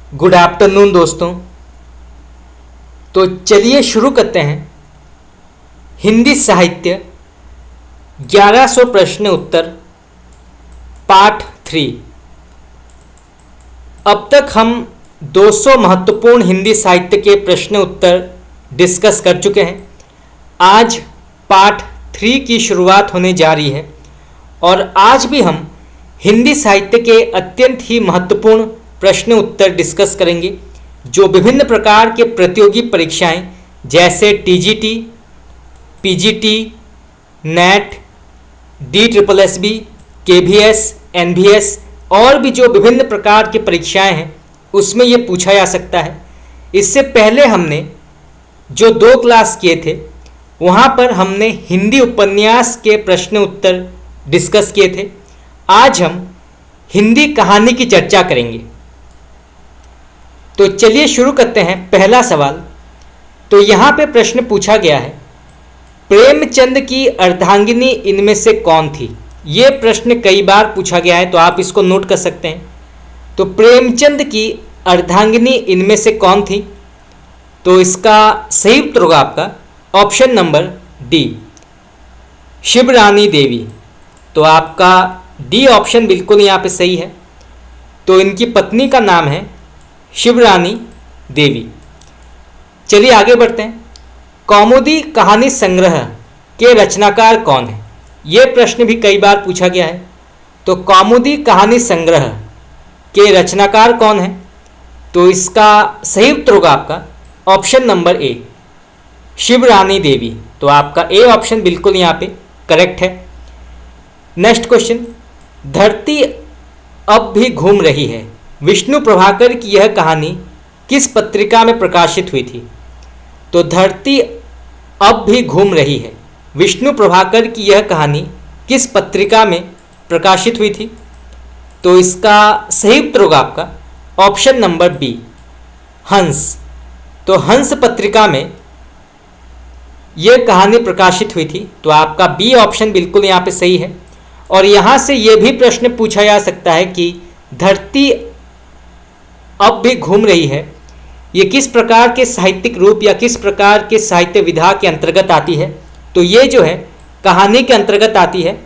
Good afternoon दोस्तों। तो चलिए शुरू करते हैं। हिंदी साहित्य 1100 प्रश्न उत्तर पार्ट 3। अब तक हम 200 महत्वपूर्ण हिंदी साहित्य के प्रश्न उत्तर डिस्कस कर चुके हैं। आज पार्ट 3 की शुरुआत होने जा रही है और आज भी हम हिंदी साहित्य के अत्यंत ही महत्वपूर्ण प्रश्न उत्तर डिस्कस करेंगे जो विभिन्न प्रकार के प्रतियोगी परीक्षाएं जैसे TGT, PGT, net, DSSB, KVS, NVS और भी जो विभिन्न प्रकार की परीक्षाएं हैं उसमें ये पूछा जा सकता है। इससे पहले हमने जो 2 क्लास किए थे वहाँ पर हमने हिंदी उपन्यास के प्रश्न उत्तर डिस्कस किए थे। आज हम हिंदी कहानी की चर्चा करेंगे। तो चलिए शुरू करते हैं। पहला सवाल, तो यहाँ पे प्रश्न पूछा गया है, प्रेमचंद की अर्धांगिनी इनमें से कौन थी? ये प्रश्न कई बार पूछा गया है तो आप इसको नोट कर सकते हैं। तो प्रेमचंद की अर्धांगिनी इनमें से कौन थी? तो इसका सही उत्तर होगा आपका ऑप्शन नंबर डी, शिवरानी देवी। तो आपका डी ऑप्शन बिल्कुल यहाँ पे सही है। तो इनकी पत्नी का नाम है शिवरानी देवी। चलिए आगे बढ़ते हैं। कौमुदी कहानी संग्रह के रचनाकार कौन है? ये प्रश्न भी कई बार पूछा गया है। तो कौमुदी कहानी संग्रह के रचनाकार कौन है? तो इसका सही उत्तर होगा आपका ऑप्शन नंबर ए, शिवरानी देवी। तो आपका ए ऑप्शन बिल्कुल यहाँ पे करेक्ट है। नेक्स्ट क्वेश्चन, धरती अब भी घूम रही है, विष्णु प्रभाकर की यह कहानी किस पत्रिका में प्रकाशित हुई थी? तो धरती अब भी घूम रही है, विष्णु प्रभाकर की यह कहानी किस पत्रिका में प्रकाशित हुई थी? तो इसका सही उत्तर होगा आपका ऑप्शन नंबर बी, हंस। तो हंस पत्रिका में यह कहानी प्रकाशित हुई थी। तो आपका बी ऑप्शन बिल्कुल यहाँ पे सही है। और यहाँ से यह भी प्रश्न पूछा जा सकता है कि धरती अब भी घूम रही है, ये किस प्रकार के साहित्यिक रूप या किस प्रकार के साहित्य विधा के अंतर्गत आती है? तो ये जो है कहानी के अंतर्गत आती है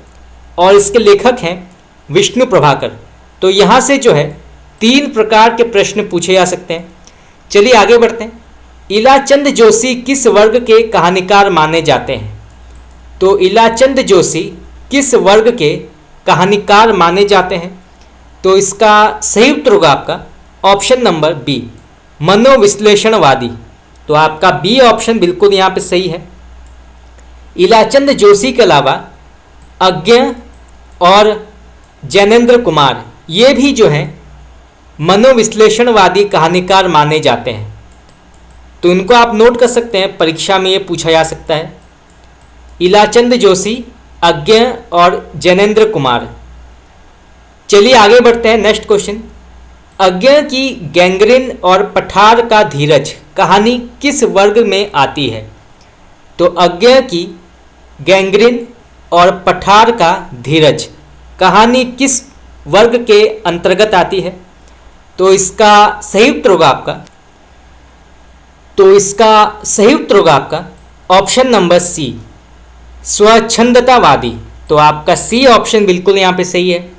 और इसके लेखक हैं विष्णु प्रभाकर। तो यहाँ से जो है 3 प्रकार के प्रश्न पूछे जा सकते हैं। चलिए आगे बढ़ते हैं। इलाचंद जोशी किस वर्ग के कहानीकार माने जाते हैं? तो इलाचंद जोशी किस वर्ग के कहानीकार माने जाते हैं? तो इसका सही उत्तर होगा आपका ऑप्शन नंबर बी, मनोविश्लेषणवादी। तो आपका बी ऑप्शन बिल्कुल यहाँ पे सही है। इलाचंद जोशी के अलावा अज्ञ और जैनेन्द्र कुमार ये भी जो हैं मनोविश्लेषणवादी कहानीकार माने जाते हैं। तो इनको आप नोट कर सकते हैं, परीक्षा में ये पूछा जा सकता है। इलाचंद जोशी, अज्ञ और जैनेन्द्र कुमार। चलिए आगे बढ़ते हैं। नेक्स्ट क्वेश्चन, अज्ञ की गैंग्रीन और पठार का धीरज कहानी किस वर्ग में आती है? तो अज्ञ की गैंग्रीन और पठार का धीरज कहानी किस वर्ग के अंतर्गत आती है? तो इसका सही उत्तर होगा आपका ऑप्शन नंबर सी, स्वच्छंदतावादी। तो आपका सी ऑप्शन बिल्कुल यहाँ पे सही है।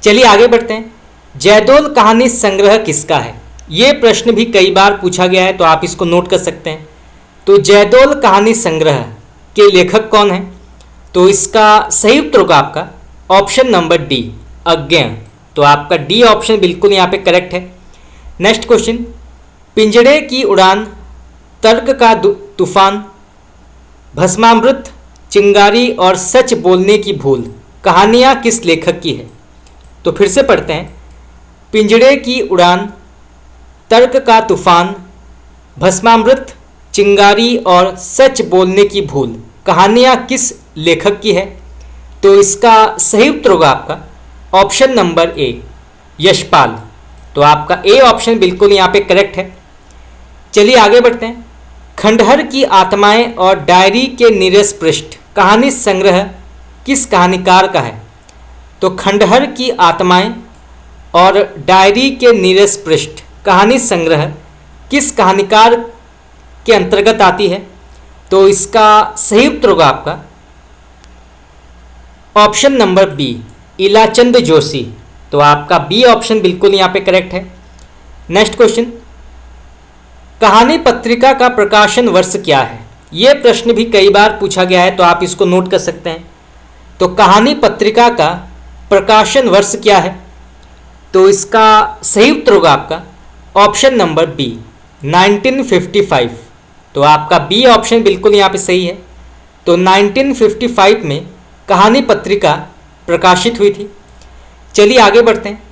चलिए आगे बढ़ते हैं। जयदोल कहानी संग्रह किसका है? ये प्रश्न भी कई बार पूछा गया है तो आप इसको नोट कर सकते हैं। तो जयदोल कहानी संग्रह के लेखक कौन है? तो इसका सही उत्तर होगा आपका ऑप्शन नंबर डी, अज्ञ। तो आपका डी ऑप्शन बिल्कुल यहाँ पे करेक्ट है। नेक्स्ट क्वेश्चन, पिंजड़े की उड़ान, तर्क का तूफान, भस्मामृत, चिंगारी और सच बोलने की भूल कहानियाँ किस लेखक की है? तो फिर से पढ़ते हैं। पिंजड़े की उड़ान, तर्क का तूफान, भस्मामृत, चिंगारी और सच बोलने की भूल कहानियाँ किस लेखक की है? तो इसका सही उत्तर होगा आपका ऑप्शन नंबर ए, यशपाल। तो आपका ए ऑप्शन बिल्कुल यहाँ पे करेक्ट है। चलिए आगे बढ़ते हैं। खंडहर की आत्माएं और डायरी के नीरस पृष्ठ कहानी संग्रह किस कहानीकार का है? तो खंडहर की आत्माएं और डायरी के नीरस पृष्ठ कहानी संग्रह किस कहानीकार के अंतर्गत आती है? तो इसका सही उत्तर होगा आपका option number B, Ilachand Joshi. तो आपका बी ऑप्शन बिल्कुल यहाँ पे करेक्ट है। नेक्स्ट क्वेश्चन, कहानी पत्रिका का प्रकाशन वर्ष क्या है? ये प्रश्न भी कई बार पूछा गया है, तो आप इसको नोट कर सकते हैं। तो कहानी पत्रिका का प्रकाशन वर्ष क्या है? तो इसका सही उत्तर होगा आपका ऑप्शन नंबर बी, 1955। तो आपका बी ऑप्शन बिल्कुल यहाँ पे सही है। तो 1955 में कहानी पत्रिका प्रकाशित हुई थी। चलिए आगे बढ़ते हैं।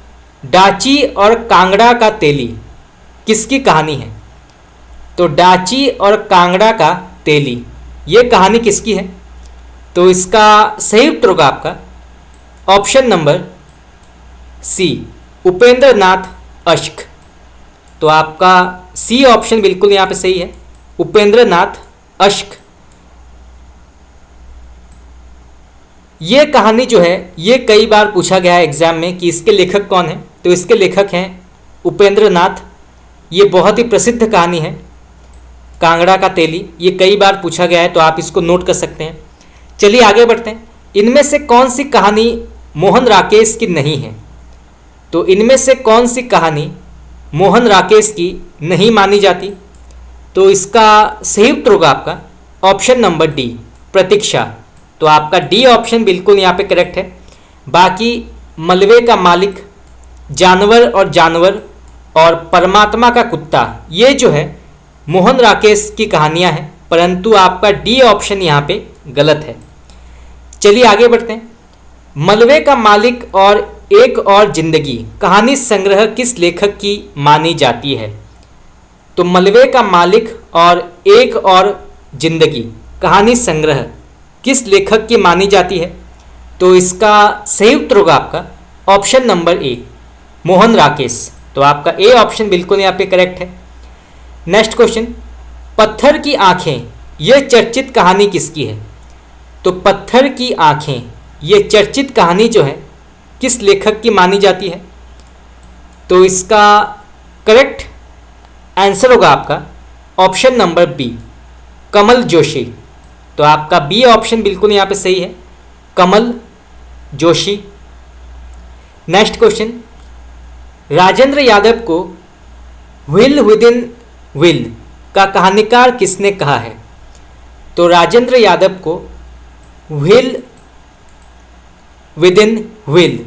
डाची और कांगड़ा का तेली किसकी कहानी है? तो डाची और कांगड़ा का तेली ये कहानी किसकी है? तो इसका सही उत्तर होगा आपका ऑप्शन नंबर सी, उपेंद्र नाथ अश्क। तो आपका सी ऑप्शन बिल्कुल यहाँ पे सही है, उपेंद्र नाथ अश्क। ये कहानी जो है ये कई बार पूछा गया है एग्जाम में कि इसके लेखक कौन है? तो इसके लेखक हैं उपेंद्र नाथ। ये बहुत ही प्रसिद्ध कहानी है कांगड़ा का तेली, ये कई बार पूछा गया है, तो आप इसको नोट कर सकते हैं। चलिए आगे बढ़ते हैं। इनमें से कौन सी कहानी मोहन राकेश की नहीं है? तो इनमें से कौन सी कहानी मोहन राकेश की नहीं मानी जाती? तो इसका सही उत्तर होगा आपका ऑप्शन नंबर डी, प्रतीक्षा। तो आपका डी ऑप्शन बिल्कुल यहाँ पे करेक्ट है। बाकी मलबे का मालिक, जानवर और परमात्मा का कुत्ता ये जो है मोहन राकेश की कहानियाँ हैं, परंतु आपका डी ऑप्शन यहाँ पे गलत है। चलिए आगे बढ़ते हैं। मलबे का मालिक और एक और जिंदगी कहानी संग्रह किस लेखक की मानी जाती है? तो मलबे का मालिक और एक और जिंदगी कहानी संग्रह किस लेखक की मानी जाती है? तो इसका सही उत्तर होगा आपका ऑप्शन नंबर ए, मोहन राकेश। तो आपका ए ऑप्शन बिल्कुल यहाँ पे करेक्ट है। नेक्स्ट क्वेश्चन, पत्थर की आंखें ये चर्चित कहानी किसकी है? तो पत्थर की आंखें ये चर्चित कहानी जो है किस लेखक की मानी जाती है? तो इसका करेक्ट आंसर होगा आपका ऑप्शन नंबर बी, कमल जोशी। तो आपका बी ऑप्शन बिल्कुल यहाँ पे सही है, कमल जोशी। नेक्स्ट क्वेश्चन, राजेंद्र यादव को व्हील विदिन व्हील का कहानीकार किसने कहा है? तो राजेंद्र यादव को व्हील विदिन व्हील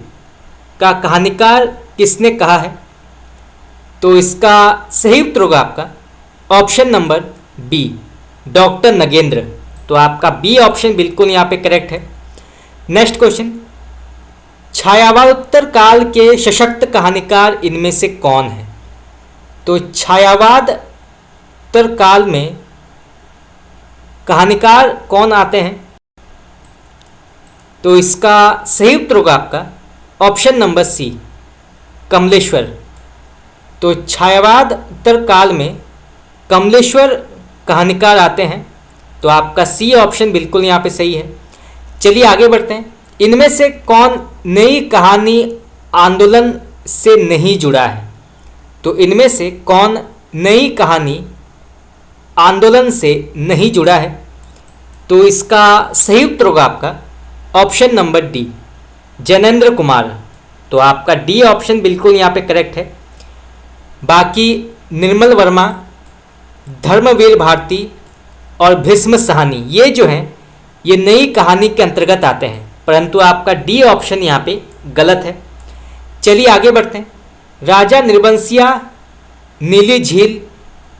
का कहानीकार किसने कहा है? तो इसका सही उत्तर होगा आपका option number B, doctor Nagendra. तो आपका बी ऑप्शन बिल्कुल यहाँ पे करेक्ट है। नेक्स्ट क्वेश्चन, छायावादोत्तर काल के सशक्त कहानीकार इनमें से कौन है? तो छायावादोत्तर काल में कहानीकार कौन आते हैं? तो इसका सही उत्तर होगा आपका ऑप्शन नंबर सी, कमलेश्वर। तो छायावादोत्तर काल में कमलेश्वर कहानीकार आते हैं। तो आपका सी ऑप्शन बिल्कुल यहाँ पे सही है। चलिए आगे बढ़ते हैं। इनमें से कौन नई कहानी आंदोलन से नहीं जुड़ा है? तो इनमें से कौन नई कहानी आंदोलन से नहीं जुड़ा है? तो इसका सही उत्तर होगा आपका option number D, Jainendra Kumar. तो आपका डी ऑप्शन बिल्कुल यहाँ पे करेक्ट है। बाकी निर्मल वर्मा, धर्मवीर भारती और भीष्म साहनी ये जो हैं ये नई कहानी के अंतर्गत आते हैं, परंतु आपका डी ऑप्शन यहाँ पे गलत है। चलिए आगे बढ़ते हैं। राजा निर्बंसिया, नीली झील,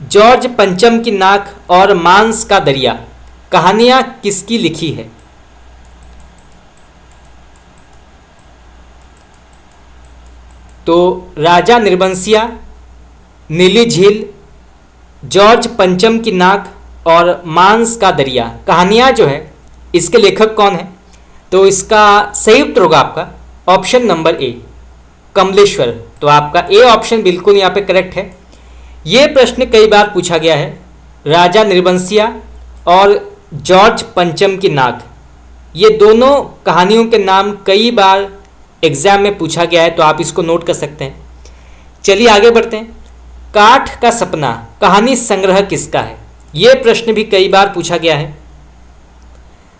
जॉर्ज पंचम की नाक और मांस का दरिया कहानियाँ किसकी लिखी है? तो राजा निर्बंसिया, नीली झील, जॉर्ज पंचम की नाक और मांस का दरिया कहानियाँ जो है इसके लेखक कौन है? तो इसका सही उत्तर होगा आपका ऑप्शन नंबर ए, कमलेश्वर। तो आपका ए ऑप्शन बिल्कुल यहाँ पे करेक्ट है। ये प्रश्न कई बार पूछा गया है। राजा निर्बंसिया और जॉर्ज पंचम की नाक ये दोनों कहानियों के नाम कई बार एग्जाम में पूछा गया है, तो आप इसको नोट कर सकते हैं। चलिए आगे बढ़ते हैं। काठ का सपना कहानी संग्रह किसका है? ये प्रश्न भी कई बार पूछा गया है।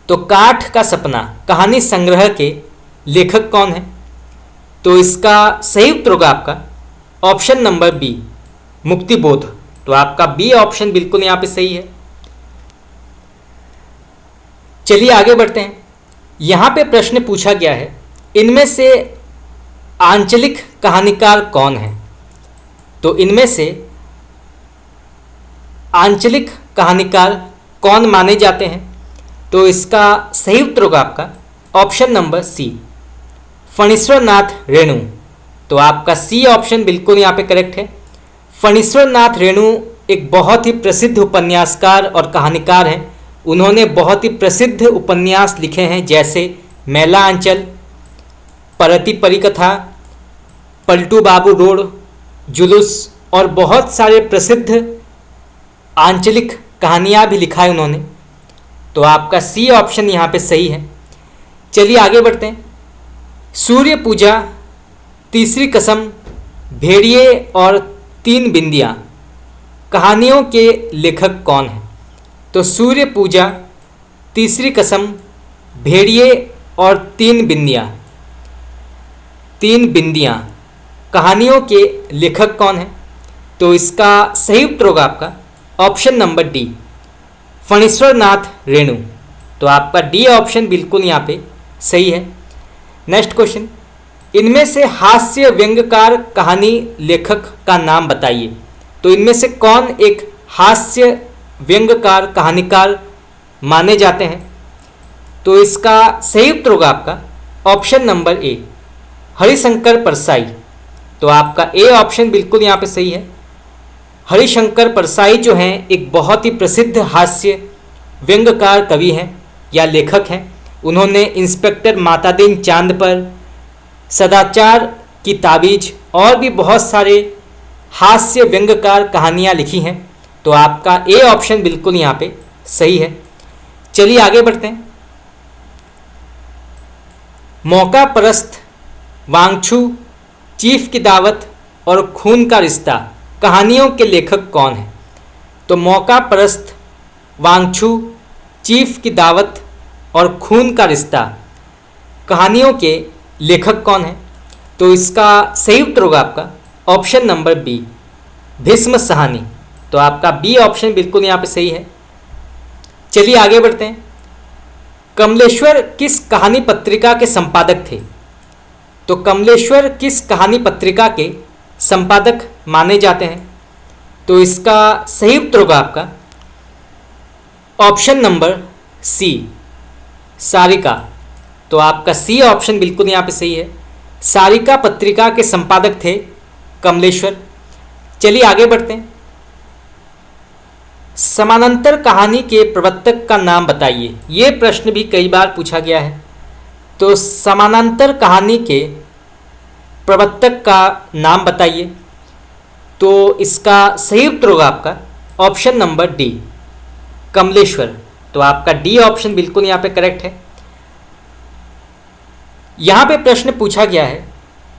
तो काठ का सपना कहानी संग्रह के लेखक कौन है? तो इसका सही उत्तर होगा आपका ऑप्शन नंबर बी, मुक्तिबोध। तो आपका बी ऑप्शन बिल्कुल यहाँ पे सही है। चलिए आगे बढ़ते हैं। यहाँ पे प्रश्न पूछा गया है, इनमें से आंचलिक कहानीकार कौन है? तो इनमें से आंचलिक कहानीकार कौन माने जाते हैं? तो इसका सही उत्तर होगा आपका ऑप्शन नंबर सी, फणीश्वर नाथ रेणु। तो आपका सी ऑप्शन बिल्कुल यहाँ पे करेक्ट है। फणीश्वर नाथ रेणु एक बहुत ही प्रसिद्ध उपन्यासकार और कहानीकार हैं। उन्होंने बहुत ही प्रसिद्ध उपन्यास लिखे हैं, जैसे मैला आंचल, परती परिकथा, पलटू बाबू रोड, जुलूस और बहुत सारे प्रसिद्ध आंचलिक कहानियाँ भी लिखा है उन्होंने। तो आपका सी ऑप्शन यहाँ पे सही है। चलिए आगे बढ़ते हैं। सूर्य पूजा, तीसरी कसम, भेड़िए और तीन बिंदियाँ कहानियों के लेखक कौन हैं? तो सूर्य पूजा, तीसरी कसम, भेड़िए और तीन बिंदियाँ कहानियों के लेखक कौन हैं? तो इसका सही उत्तर होगा आपका option number D, Phanishwar Nath Renu. तो आपका डी ऑप्शन बिल्कुल यहाँ पे सही है। नेक्स्ट क्वेश्चन, इनमें से हास्य व्यंग्यकार कहानी लेखक का नाम बताइए। तो इनमें से कौन एक हास्य व्यंग्यकार कहानीकार माने जाते हैं? तो इसका सही उत्तर होगा आपका ऑप्शन नंबर ए, हरिशंकर परसाई। तो आपका ए ऑप्शन बिल्कुल यहाँ पे सही है। हरिशंकर परसाई जो हैं एक बहुत ही प्रसिद्ध हास्य व्यंग्यकार कवि हैं या लेखक हैं। उन्होंने इंस्पेक्टर मातादीन चांद पर, सदाचार की ताबीज और भी बहुत सारे हास्य व्यंग्यकार कहानियाँ लिखी हैं। तो आपका ए ऑप्शन बिल्कुल यहाँ पे सही है। चलिए आगे बढ़ते हैं। मौका परस्त, वांगछू, चीफ की दावत और खून का रिश्ता कहानियों के लेखक कौन हैं? तो मौका परस्त, वांगछू, चीफ की दावत और खून का रिश्ता कहानियों के लेखक कौन हैं? तो इसका सही उत्तर होगा आपका option number B, Bhisham Sahni. तो आपका बी ऑप्शन बिल्कुल यहाँ पे सही है। चलिए आगे बढ़ते हैं। कमलेश्वर किस कहानी पत्रिका के संपादक थे? तो कमलेश्वर किस कहानी पत्रिका के संपादक माने जाते हैं? तो इसका सही उत्तर होगा आपका ऑप्शन नंबर सी, सारिका। तो आपका सी ऑप्शन बिल्कुल यहाँ पे सही है। सारिका पत्रिका के संपादक थे कमलेश्वर। चलिए आगे बढ़ते हैं। समानांतर कहानी के प्रवर्तक का नाम बताइए। ये प्रश्न भी कई बार पूछा गया है। तो समानांतर कहानी के प्रवर्तक का नाम बताइए। तो इसका सही उत्तर होगा आपका ऑप्शन नंबर डी, कमलेश्वर। तो आपका डी ऑप्शन बिल्कुल यहाँ पे करेक्ट है। यहाँ पे प्रश्न पूछा गया है,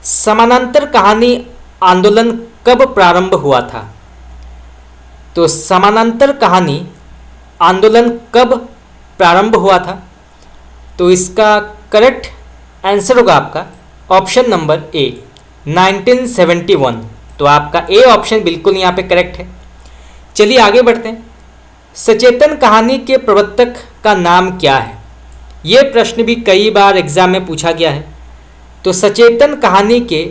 समानांतर कहानी आंदोलन कब प्रारंभ हुआ था? तो समानांतर कहानी आंदोलन कब प्रारंभ हुआ था? तो इसका करेक्ट आंसर होगा आपका ऑप्शन नंबर ए, 1971। तो आपका ए ऑप्शन बिल्कुल यहाँ पे करेक्ट है। चलिए आगे बढ़ते हैं। सचेतन कहानी के प्रवर्तक का नाम क्या है? ये प्रश्न भी कई बार एग्जाम में पूछा गया है। तो सचेतन कहानी के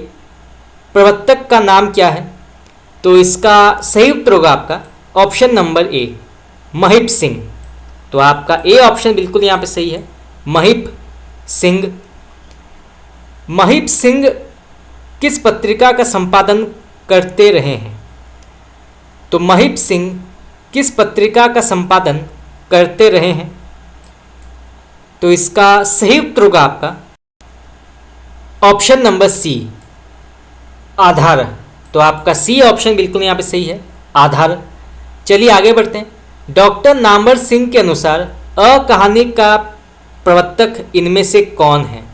प्रवर्तक का नाम क्या है? तो इसका सही उत्तर होगा आपका ऑप्शन नंबर ए, महिप सिंह। तो आपका ए ऑप्शन बिल्कुल यहाँ पे सही है, महिप सिंह। महिप सिंह किस पत्रिका का संपादन करते रहे हैं? तो महिप सिंह किस पत्रिका का संपादन करते रहे हैं? तो इसका सही उत्तर होगा आपका ऑप्शन नंबर सी, आधार। तो आपका सी ऑप्शन बिल्कुल यहाँ पे सही है, आधार। चलिए आगे बढ़ते हैं। डॉक्टर नामवर सिंह के अनुसार कहानी का प्रवर्तक इनमें से कौन है?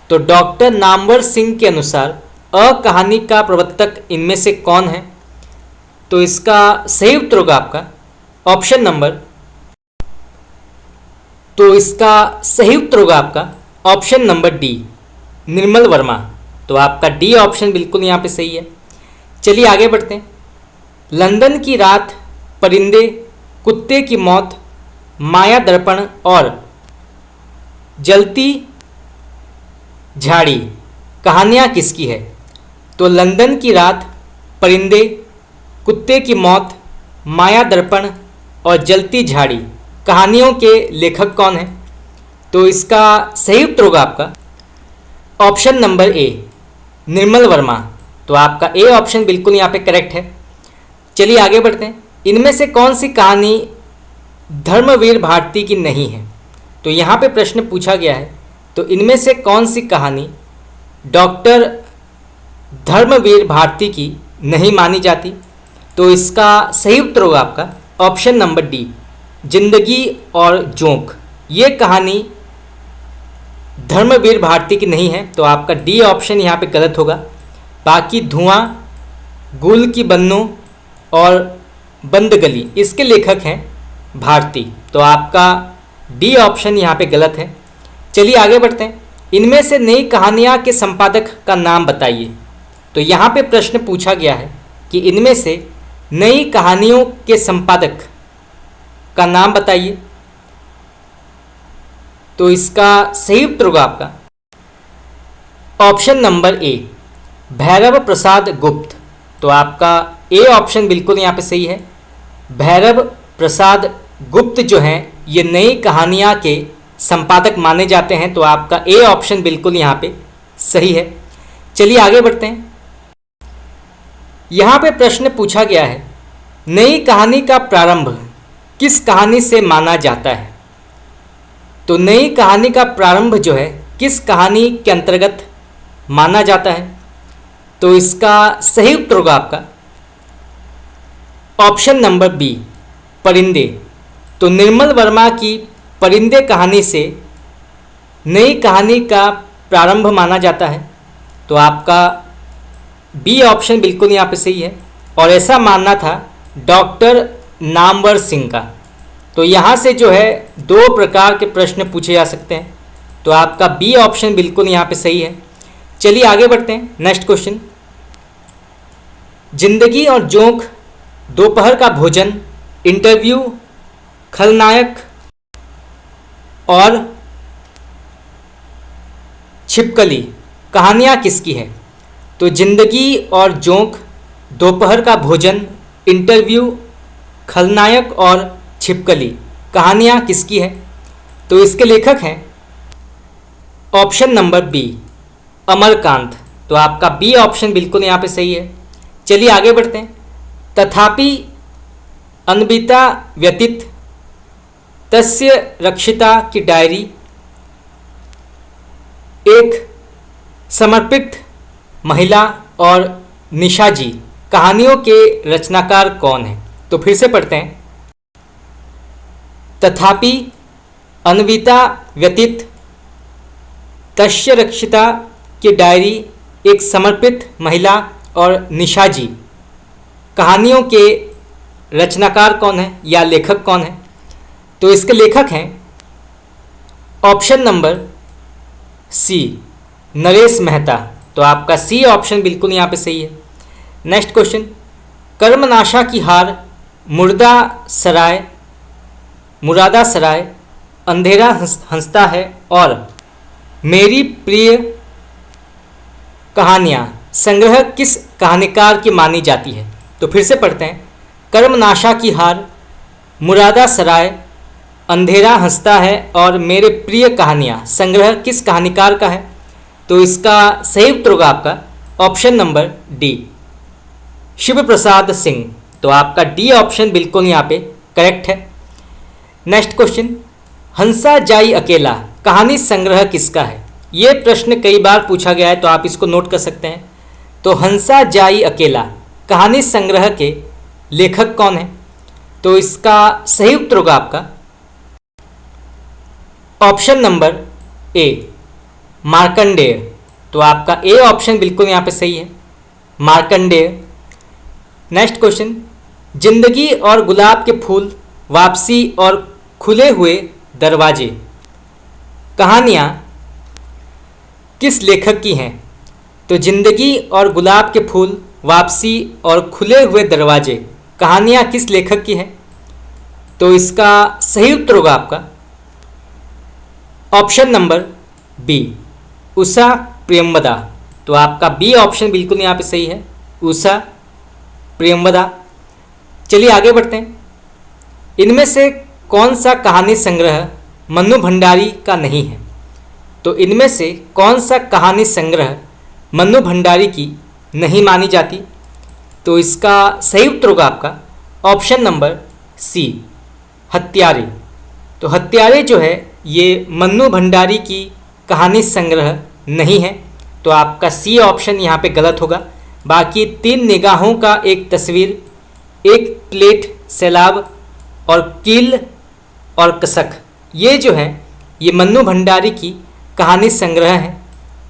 तो डॉक्टर नामवर सिंह के अनुसार कहानी का प्रवर्तक इनमें से कौन है? तो इसका सही उत्तर होगा आपका option number option number D, Nirmal Verma. तो आपका डी ऑप्शन बिल्कुल यहाँ पे सही है। चलिए आगे बढ़ते हैं। लंदन की रात, परिंदे, कुत्ते की मौत, माया दर्पण और जलती झाड़ी कहानियाँ किसकी है? तो लंदन की रात, परिंदे, कुत्ते की मौत, माया दर्पण और जलती झाड़ी कहानियों के लेखक कौन हैं? तो इसका सही उत्तर होगा आपका ऑप्शन नंबर ए, निर्मल वर्मा। तो आपका ए ऑप्शन बिल्कुल यहाँ पे करेक्ट है। चलिए आगे बढ़ते हैं। इनमें से कौन सी कहानी धर्मवीर भारती की नहीं है? तो यहाँ पे प्रश्न पूछा गया है, तो इनमें से कौन सी कहानी डॉक्टर धर्मवीर भारती की नहीं मानी जाती? तो इसका सही उत्तर होगा आपका ऑप्शन नंबर डी, जिंदगी और जोंक। ये कहानी धर्मवीर भारती की नहीं है, तो आपका डी ऑप्शन यहाँ पे गलत होगा। बाकी धुआं, गुल की बन्नों और बंद गली, इसके लेखक हैं भारती। तो आपका डी ऑप्शन यहाँ पे गलत है। चलिए आगे बढ़ते हैं। इनमें से नई कहानियाँ के संपादक का नाम बताइए। तो यहाँ पे प्रश्न पूछा गया है कि इनमें से नई कहानियों के संपादक का नाम बताइए। तो इसका सही उत्तर होगा आपका ऑप्शन नंबर ए, भैरव प्रसाद गुप्त। तो आपका ए ऑप्शन बिल्कुल यहाँ पे सही है। भैरव प्रसाद गुप्त जो हैं ये नई कहानियाँ के संपादक माने जाते हैं। तो आपका ए ऑप्शन बिल्कुल यहाँ पे सही है। चलिए आगे बढ़ते हैं। यहाँ पे प्रश्न पूछा गया है, नई कहानी का प्रारंभ किस कहानी से माना जाता है? तो नई कहानी का प्रारंभ जो है किस कहानी के अंतर्गत माना जाता है? तो इसका सही उत्तर होगा आपका ऑप्शन नंबर बी, परिंदे। तो निर्मल वर्मा की परिंदे कहानी से नई कहानी का प्रारंभ माना जाता है। तो आपका बी ऑप्शन बिल्कुल यहाँ पे सही है। और ऐसा मानना था डॉक्टर नामवर सिंह का। तो यहाँ से जो है दो प्रकार के प्रश्न पूछे जा सकते हैं। तो आपका बी ऑप्शन बिल्कुल यहाँ पे सही है। चलिए आगे बढ़ते हैं। नेक्स्ट क्वेश्चन, जिंदगी और जोंक, दोपहर का भोजन, इंटरव्यू, खलनायक और छिपकली कहानियाँ किसकी है? तो जिंदगी और जोंक, दोपहर का भोजन, इंटरव्यू, खलनायक और छिपकली कहानियाँ किसकी है? तो इसके लेखक हैं ऑप्शन नंबर बी, अमरकांत। तो आपका बी ऑप्शन बिल्कुल यहाँ पे सही है। चलिए आगे बढ़ते हैं। तथापि अनबिता व्यतीत, तस्य रक्षिता की डायरी, एक समर्पित महिला और निशा जी कहानियों के रचनाकार कौन हैं? तो फिर से पढ़ते हैं। तथापि अनविता व्यतीत, तस्य रक्षिता की डायरी, एक समर्पित महिला और निशा जी कहानियों के रचनाकार कौन है या लेखक कौन है? तो इसके लेखक हैं option number C, Naresh Mehta. तो आपका सी ऑप्शन बिल्कुल यहाँ पे सही है। नेक्स्ट क्वेश्चन, कर्मनाशा की हार, मुरादा सराय, अंधेरा हंसता है और मेरी प्रिय कहानियाँ संग्रह किस कहानीकार की मानी जाती है? तो फिर से पढ़ते हैं। कर्मनाशा की हार, मुरादा सराय, अंधेरा हंसता है और मेरे प्रिय कहानियाँ संग्रह किस कहानीकार का है? तो इसका सही उत्तर होगा आपका option number D, Shiv Prasad Singh. तो आपका डी ऑप्शन बिल्कुल यहाँ पे करेक्ट है। नेक्स्ट क्वेश्चन, हंसा जाई अकेला कहानी संग्रह किसका है? ये प्रश्न कई बार पूछा गया है, तो आप इसको नोट कर सकते हैं। तो हंसा जाई अकेला कहानी संग्रह के लेखक कौन है? तो इसका सही उत्तर होगा आपका ऑप्शन नंबर ए, मार्कंडेय। तो आपका ए ऑप्शन बिल्कुल यहाँ पे सही है, मार्कंडेय। नेक्स्ट क्वेश्चन, जिंदगी और गुलाब के फूल, वापसी और खुले हुए दरवाजे कहानियाँ किस लेखक की हैं? तो जिंदगी और गुलाब के फूल, वापसी और खुले हुए दरवाजे कहानियाँ किस लेखक की हैं? तो इसका सही उत्तर होगा आपका option number B, Usha Priyamvada. तो आपका बी ऑप्शन बिल्कुल यहाँ पे सही है, उषा प्रियंवदा। चलिए आगे बढ़ते हैं। इनमें से कौन सा कहानी संग्रह मन्नू भंडारी का नहीं है? तो इनमें से कौन सा कहानी संग्रह मन्नू भंडारी की नहीं मानी जाती? तो इसका सही उत्तर होगा आपका ऑप्शन नंबर सी, हत्यारे। तो हत्यारे जो है ये मन्नू भंडारी की कहानी संग्रह नहीं है, तो आपका सी ऑप्शन यहाँ पे गलत होगा। बाकी 3 निगाहों का एक तस्वीर, एक प्लेट सैलाब और कील और कसक, ये जो है ये मन्नू भंडारी की कहानी संग्रह है।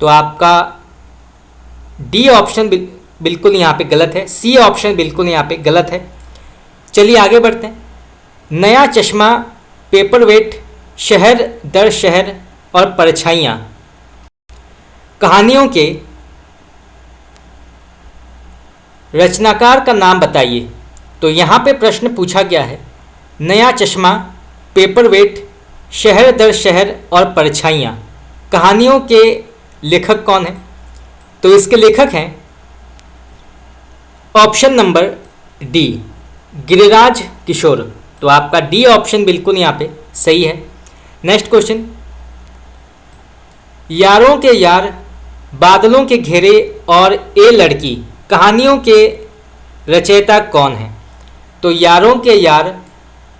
तो आपका डी ऑप्शन बिल्कुल यहाँ पे गलत है, सी ऑप्शन बिल्कुल यहाँ पे गलत है। चलिए आगे बढ़ते हैं। नया चश्मा, पेपरवेट, शहर दर शहर और परछाइयाँ कहानियों के रचनाकार का नाम बताइए। तो यहाँ पे प्रश्न पूछा गया है नया चश्मा, पेपरवेट, शहर दर शहर और परछाइयाँ कहानियों के लेखक कौन हैं? तो इसके लेखक हैं option number D, Giriraj Kishore. तो आपका डी ऑप्शन बिल्कुल यहाँ पे सही है। नेक्स्ट क्वेश्चन, यारों के यार, बादलों के घेरे और ए लड़की कहानियों के रचयिता कौन है? तो यारों के यार,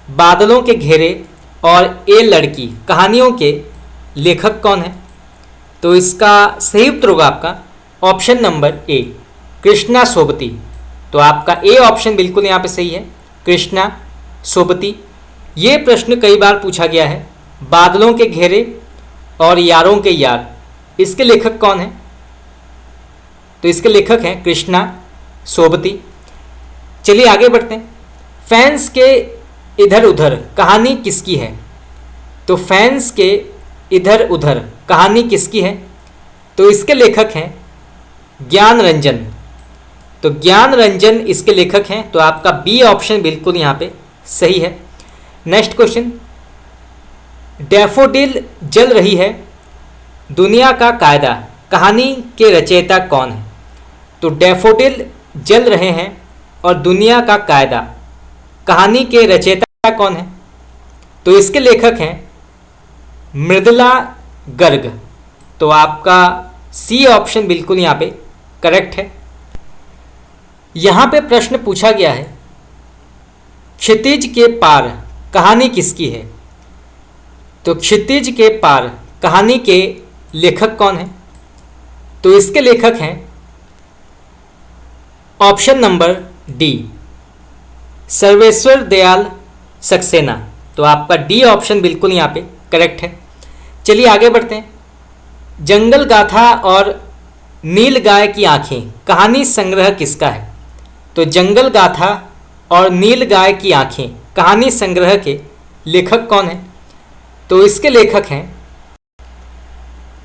बादलों के घेरे और ए लड़की कहानियों के लेखक कौन है? तो इसका सही उत्तर होगा आपका ऑप्शन नंबर ए, कृष्णा सोबती। तो आपका ए ऑप्शन बिल्कुल यहाँ पे सही है, कृष्णा सोबती। ये प्रश्न कई बार पूछा गया है, बादलों के घेरे और यारों के यार, इसके लेखक कौन है? तो इसके लेखक हैं कृष्णा सोबती। चलिए आगे बढ़ते हैं। फैंस के इधर उधर कहानी किसकी है? तो फैंस के इधर उधर कहानी किसकी है? तो इसके लेखक हैं ज्ञान रंजन। तो ज्ञान रंजन इसके लेखक हैं। तो आपका बी ऑप्शन बिल्कुल यहाँ पे सही है। नेक्स्ट क्वेश्चन, डैफोडिल जल रही है, दुनिया का कायदा कहानी के रचयिता कौन है? तो डैफोडिल जल रहे हैं और दुनिया का कायदा कहानी के रचयिता कौन है? तो इसके लेखक हैं मृदुला गर्ग। तो आपका सी ऑप्शन बिल्कुल यहाँ पे करेक्ट है। यहाँ पे प्रश्न पूछा गया है क्षितिज के पार कहानी किसकी है? तो क्षितिज के पार कहानी के लेखक कौन है? तो इसके लेखक हैं option number D, Sarveshwar Dayal Saxena. तो आपका डी ऑप्शन बिल्कुल यहाँ पे करेक्ट है। चलिए आगे बढ़ते हैं। जंगल गाथा और नील गाय की आंखें कहानी संग्रह किसका है? तो जंगल गाथा और नील गाय की आंखें कहानी संग्रह के लेखक कौन हैं? तो इसके लेखक हैं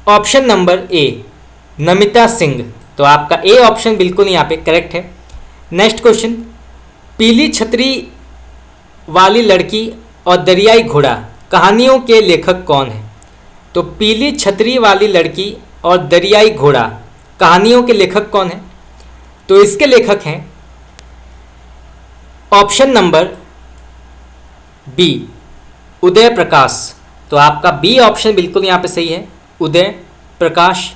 ऑप्शन नंबर ए, नमिता सिंह। तो आपका ए ऑप्शन बिल्कुल यहाँ पे करेक्ट है। नेक्स्ट क्वेश्चन, पीली छतरी वाली लड़की और दरियाई घोड़ा कहानियों के लेखक कौन हैं? तो पीली छतरी वाली लड़की और दरियाई घोड़ा कहानियों के लेखक कौन हैं? तो इसके लेखक हैं option number B, Uday Prakash. तो आपका बी ऑप्शन बिल्कुल यहाँ पे सही है, उदय प्रकाश।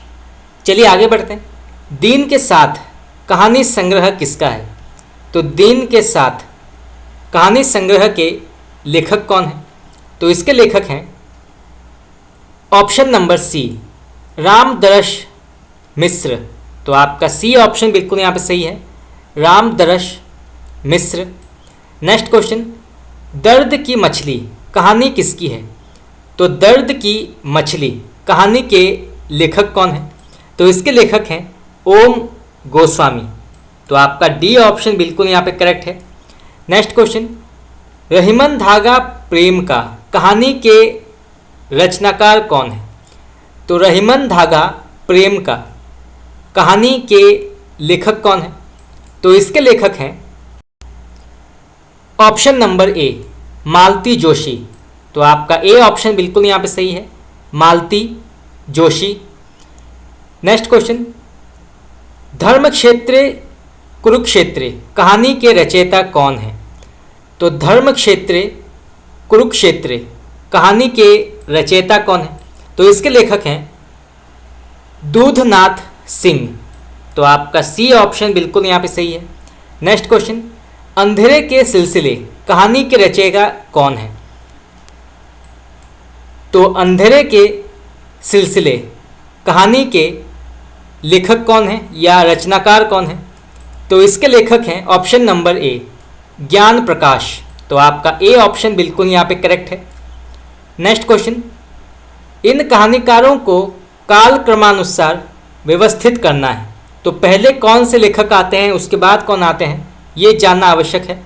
चलिए आगे बढ़ते हैं। दीन के साथ कहानी संग्रह किसका है? तो दीन के साथ कहानी संग्रह के लेखक कौन है? तो इसके लेखक हैं ऑप्शन नंबर सी, रामदरश मिश्र। तो आपका सी ऑप्शन बिल्कुल यहाँ पे सही है, रामदरश मिश्र। नेक्स्ट क्वेश्चन, दर्द की मछली कहानी किसकी है? तो दर्द की मछली कहानी के लेखक कौन है? तो इसके लेखक हैं ओम गोस्वामी। तो आपका डी ऑप्शन बिल्कुल यहाँ पे करेक्ट है। नेक्स्ट क्वेश्चन, रहीमन धागा प्रेम का कहानी के रचनाकार कौन है? तो रहीमन धागा प्रेम का कहानी के लेखक कौन है? तो इसके लेखक हैं ऑप्शन नंबर ए मालती जोशी। तो आपका ए ऑप्शन बिल्कुल यहाँ पे सही है, मालती जोशी। नेक्स्ट क्वेश्चन, धर्मक्षेत्र कुरुक्षेत्र कहानी के रचयिता कौन है? तो धर्मक्षेत्र कुरुक्षेत्र कहानी के रचयिता कौन है? तो इसके लेखक हैं दूधनाथ सिंह। तो आपका सी ऑप्शन बिल्कुल यहाँ पे सही है। नेक्स्ट क्वेश्चन, अंधेरे के सिलसिले कहानी के रचयिता कौन है? तो अंधेरे के सिलसिले कहानी के लेखक कौन है या रचनाकार कौन है? तो इसके लेखक हैं ऑप्शन नंबर ए ज्ञान प्रकाश। तो आपका ए ऑप्शन बिल्कुल यहाँ पे करेक्ट है। नेक्स्ट क्वेश्चन, इन कहानीकारों को काल क्रमानुसार व्यवस्थित करना है। तो पहले कौन से लेखक आते हैं, उसके बाद कौन आते हैं, ये जानना आवश्यक है।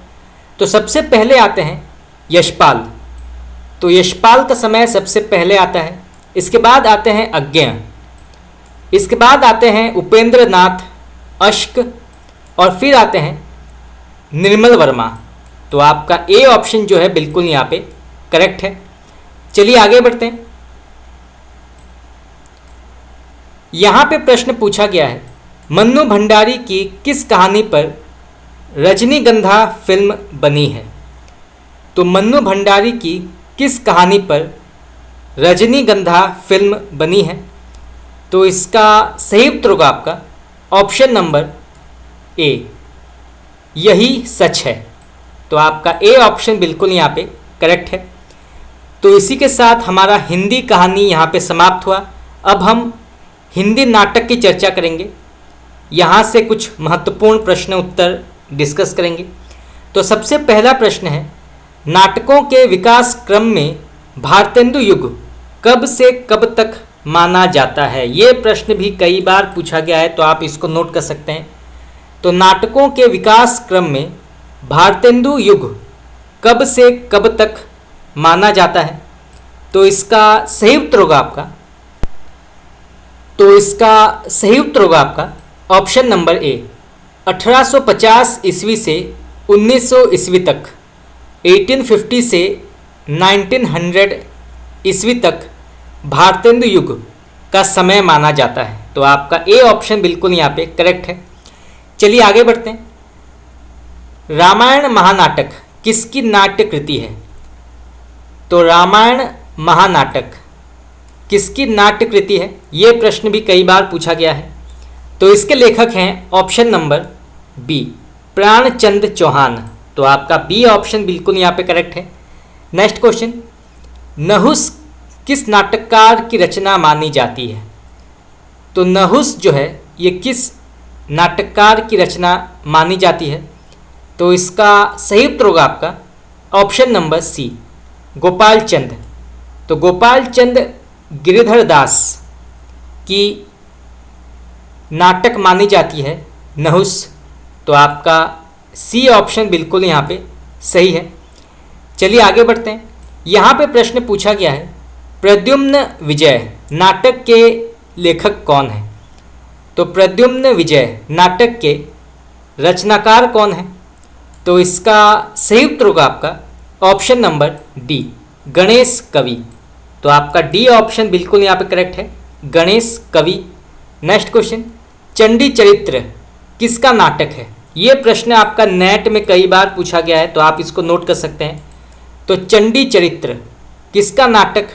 तो सबसे पहले आते हैं यशपाल। तो यशपाल का समय सबसे पहले आता है। इसके बाद आते हैं अज्ञेय, इसके बाद आते हैं उपेंद्र नाथ अश्क, और फिर आते हैं निर्मल वर्मा। तो आपका ए ऑप्शन जो है बिल्कुल यहाँ पे करेक्ट है। चलिए आगे बढ़ते हैं। यहाँ पे प्रश्न पूछा गया है, मन्नू भंडारी की किस कहानी पर रजनीगंधा फिल्म बनी है? तो मन्नू भंडारी की किस कहानी पर रजनीगंधा फिल्म बनी है? तो इसका सही उत्तर होगा आपका ऑप्शन नंबर ए यही सच है। तो आपका ए ऑप्शन बिल्कुल यहाँ पे करेक्ट है। तो इसी के साथ हमारा हिंदी कहानी यहाँ पे समाप्त हुआ। अब हम हिंदी नाटक की चर्चा करेंगे, यहाँ से कुछ महत्वपूर्ण प्रश्न उत्तर डिस्कस करेंगे। तो सबसे पहला प्रश्न है, नाटकों के विकास क्रम में भारतेंदु युग कब से कब तक माना जाता है? ये प्रश्न भी कई बार पूछा गया है, तो आप इसको नोट कर सकते हैं। तो नाटकों के विकास क्रम में भारतेंदु युग कब से कब तक माना जाता है? तो इसका सही उत्तर होगा आपका ऑप्शन नंबर ए 1850 ईस्वी से 1900 ईस्वी तक, 1850 से 1900 ईस्वी तक भारतेंदु युग का समय माना जाता है। तो आपका ए ऑप्शन बिल्कुल यहाँ पे करेक्ट है। चलिए आगे बढ़ते हैं। रामायण महानाटक किसकी नाट्य कृति है? तो रामायण महानाटक किसकी नाट्य कृति है? ये प्रश्न भी कई बार पूछा गया है। तो इसके लेखक हैं option number B Pranchand Chauhan. तो आपका बी ऑप्शन बिल्कुल यहाँ पे करेक्ट है। नेक्स्ट क्वेश्चन, नहुस किस नाटककार की रचना मानी जाती है? तो नहुस जो है ये किस नाटककार की रचना मानी जाती है? तो इसका सही उत्तर होगा आपका ऑप्शन नंबर सी गोपाल चंद। तो गोपाल चंद गिरिधर दास की नाटक मानी जाती है नहुस। तो आपका सी ऑप्शन बिल्कुल यहाँ पे सही है। चलिए आगे बढ़ते हैं। यहाँ पे प्रश्न पूछा गया है, प्रद्युम्न विजय नाटक के लेखक कौन है? तो प्रद्युम्न विजय नाटक के रचनाकार कौन है? तो इसका सही उत्तर होगा आपका ऑप्शन नंबर डी गणेश कवि। तो आपका डी ऑप्शन बिल्कुल यहाँ पे करेक्ट है, गणेश कवि। नेक्स्ट क्वेश्चन, चंडी चरित्र किसका नाटक है? ये प्रश्न आपका नेट में कई बार पूछा गया है, तो आप इसको नोट कर सकते हैं। तो चंडी चरित्र किसका नाटक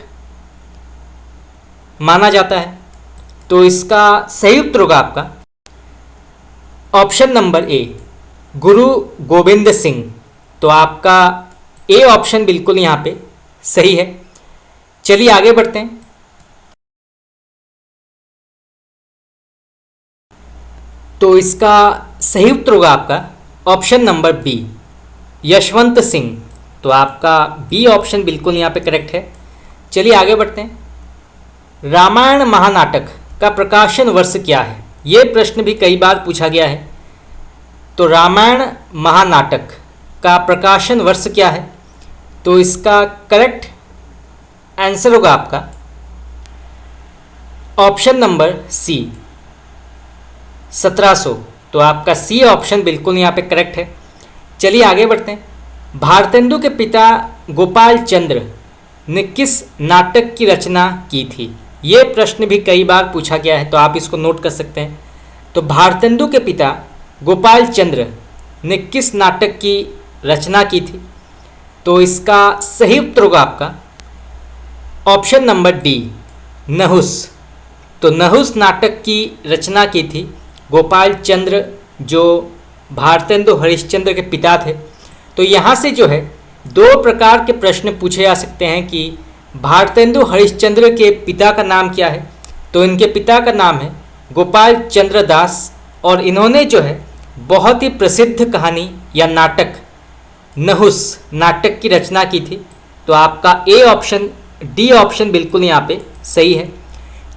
माना जाता है? तो इसका सही उत्तर होगा आपका ऑप्शन नंबर ए गुरु गोविंद सिंह। तो आपका ए ऑप्शन बिल्कुल यहाँ पे सही है। चलिए आगे बढ़ते हैं। तो इसका सही उत्तर होगा आपका option number B Yashwant Singh. तो आपका बी ऑप्शन बिल्कुल यहाँ पे करेक्ट है। चलिए आगे बढ़ते हैं। रामायण महानाटक का प्रकाशन वर्ष क्या है? ये प्रश्न भी कई बार पूछा गया है। तो रामायण महानाटक का प्रकाशन वर्ष क्या है? तो इसका करेक्ट आंसर होगा आपका ऑप्शन नंबर सी 1700। तो आपका सी ऑप्शन बिल्कुल यहाँ पे करेक्ट है। चलिए आगे बढ़ते हैं। भारतेंदु के पिता गोपाल चंद्र ने किस नाटक की रचना की थी? ये प्रश्न भी कई बार पूछा गया है, तो आप इसको नोट कर सकते हैं। तो भारतेंदु के पिता गोपाल चंद्र ने किस नाटक की रचना की थी? तो इसका सही उत्तर होगा आपका ऑप्शन नंबर डी नहुस। तो नहुस नाटक की रचना की थी गोपाल चंद्र, जो भारतेंदु हरिश्चंद्र के पिता थे। तो यहाँ से जो है दो प्रकार के प्रश्न पूछे जा सकते हैं कि भारतेंदु हरिश्चंद्र के पिता का नाम क्या है? तो इनके पिता का नाम है गोपाल चंद्र दास, और इन्होंने जो है बहुत ही प्रसिद्ध कहानी या नाटक नहुस नाटक की रचना की थी। तो आपका ए ऑप्शन डी ऑप्शन बिल्कुल यहाँ पे सही है।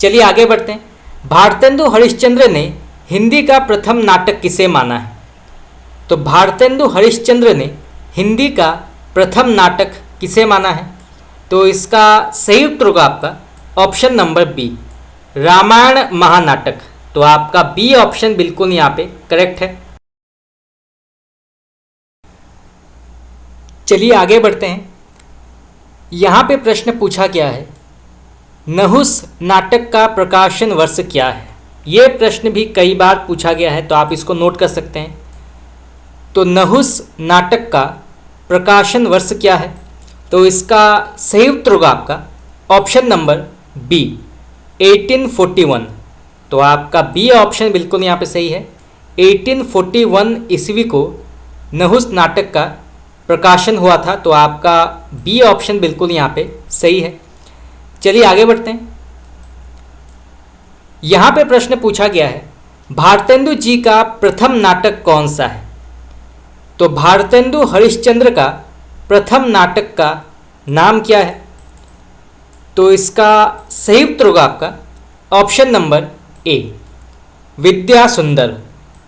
चलिए आगे बढ़ते हैं। भारतेंदु हरिश्चंद्र ने हिंदी का प्रथम नाटक किसे माना है? तो भारतेंदु हरिश्चंद्र ने हिंदी का प्रथम नाटक किसे माना है? तो इसका सही उत्तर होगा आपका ऑप्शन नंबर बी रामायण महानाटक। तो आपका बी ऑप्शन बिल्कुल यहाँ पे करेक्ट है। चलिए आगे बढ़ते हैं। यहाँ पे प्रश्न पूछा गया है नहुस नाटक का प्रकाशन वर्ष क्या है? ये प्रश्न भी कई बार पूछा गया है, तो आप इसको नोट कर सकते हैं। तो नहुस नाटक का प्रकाशन वर्ष क्या है? तो इसका सही उत्तर होगा आपका ऑप्शन नंबर बी 1841। तो आपका बी ऑप्शन बिल्कुल यहाँ पे सही है। 1841 ईस्वी को नहुस नाटक का प्रकाशन हुआ था। तो आपका बी ऑप्शन बिल्कुल यहाँ पे सही है। चलिए आगे बढ़ते हैं। यहाँ पे प्रश्न पूछा गया है भारतेंदु जी का प्रथम नाटक कौन सा है? तो भारतेंदु हरिश्चंद्र का प्रथम नाटक का नाम क्या है? तो इसका सही उत्तर होगा आपका ऑप्शन नंबर ए विद्या सुंदर।